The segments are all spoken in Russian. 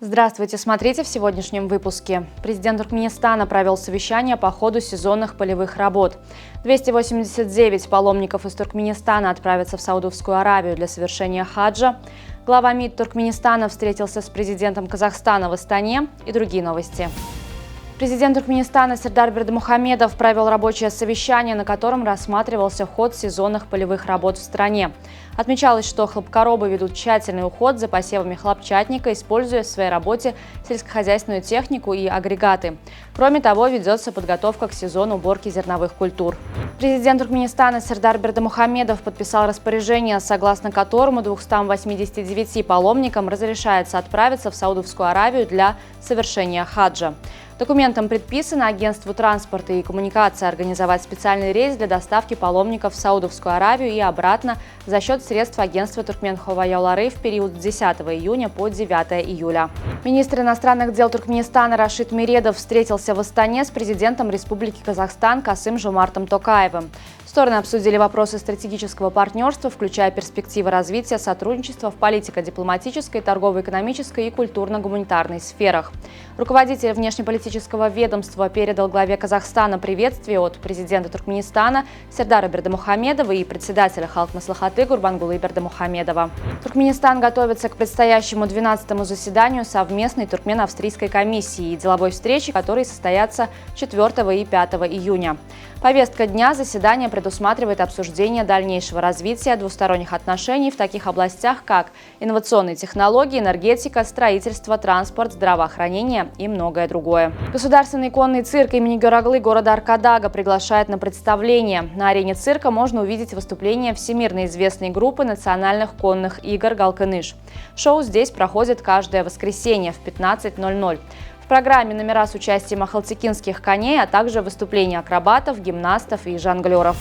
Здравствуйте, смотрите в сегодняшнем выпуске. Президент Туркменистана провел совещание по ходу сезонных полевых работ. 289 паломников из Туркменистана отправятся в Саудовскую Аравию для совершения хаджа. Глава МИД Туркменистана встретился с президентом Казахстана в Астане и другие новости. Президент Туркменистана Сердар Бердымухамедов провел рабочее совещание, на котором рассматривался ход сезонных полевых работ в стране. Отмечалось, что хлопкоробы ведут тщательный уход за посевами хлопчатника, используя в своей работе сельскохозяйственную технику и агрегаты. Кроме того, ведется подготовка к сезону уборки зерновых культур. Президент Туркменистана Сердар Бердымухамедов подписал распоряжение, согласно которому 289 паломникам разрешается отправиться в Саудовскую Аравию для совершения хаджа. Документом предписано агентству транспорта и коммуникации организовать специальный рейс для доставки паломников в Саудовскую Аравию и обратно за счет средств агентства Туркмен-Хава-Яулары в период с 10 июня по 9 июля. Министр иностранных дел Туркменистана Рашид Миредов встретился в Астане с президентом Республики Казахстан Касым-Жомартом Токаевым. Стороны обсудили вопросы стратегического партнерства, включая перспективы развития сотрудничества в политико-дипломатической, торгово-экономической и культурно-гуманитарной сферах. Руководитель внешнеполитического ведомства передал главе Казахстана приветствие от президента Туркменистана Сердара Бердымухамедова и председателя Халк-Маслихаты Гурбангулы Бердымухамедова. Туркменистан готовится к предстоящему 12-му заседанию совместной туркмено-австрийской комиссии и деловой встречи, которые состоятся 4 и 5 июня. Повестка дня заседания предусматривает обсуждение дальнейшего развития двусторонних отношений в таких областях, как инновационные технологии, энергетика, строительство, транспорт, здравоохранение и многое другое. Государственный конный цирк имени Гераглы города Аркадага приглашает на представление. На арене цирка можно увидеть выступление всемирно известной группы национальных конных игр «Галкыныш». Шоу здесь проходит каждое воскресенье в 15:00. В программе номера с участием ахалтекинских коней, а также выступления акробатов, гимнастов и жонглеров.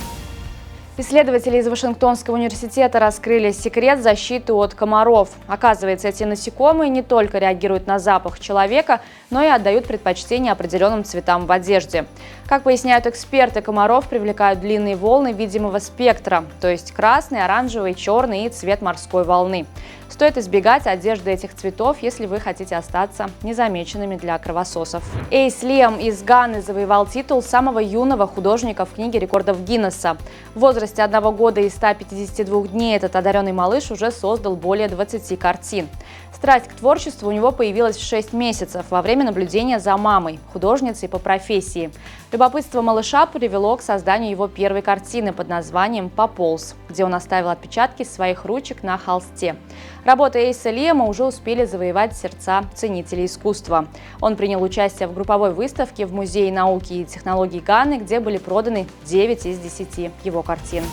Исследователи из Вашингтонского университета раскрыли секрет защиты от комаров. Оказывается, эти насекомые не только реагируют на запах человека, но и отдают предпочтение определенным цветам в одежде. Как поясняют эксперты, комаров привлекают длинные волны видимого спектра, то есть красный, оранжевый, черный и цвет морской волны. Стоит избегать одежды этих цветов, если вы хотите остаться незамеченными для кровососов. Эйс Лиам из Ганы завоевал титул самого юного художника в книге рекордов Гиннесса. В возрасте 1 года и 152 дней этот одаренный малыш уже создал более 20 картин. Страсть к творчеству у него появилась в 6 месяцев во время наблюдения за мамой, художницей по профессии. Любопытство малыша привело к созданию его первой картины под названием «Пополз», где он оставил отпечатки своих ручек на холсте. Работы Эйса Лиама уже успели завоевать сердца ценителей искусства. Он принял участие в групповой выставке в Музее науки и технологий Ганы, где были проданы 9 из 10 его картин.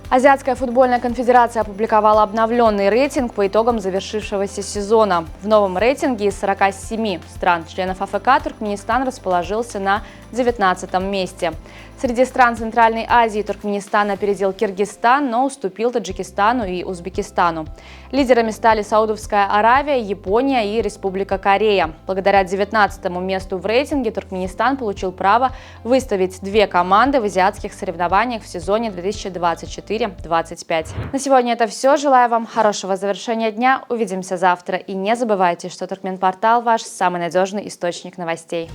Азиатская футбольная конфедерация опубликовала обновленный рейтинг по итогам завершившегося сезона. В новом рейтинге из 47 стран-членов АФК Туркменистан расположился на 19-м месте. Среди стран Центральной Азии Туркменистан опередил Киргизстан, но уступил Таджикистану и Узбекистану. Лидерами стали Саудовская Аравия, Япония и Республика Корея. Благодаря 19-му месту в рейтинге Туркменистан получил право выставить 2 команды в азиатских соревнованиях в сезоне 2024-25. На сегодня это все. Желаю вам хорошего завершения дня. Увидимся завтра. И не забывайте, что Туркменпортал – ваш самый надежный источник новостей.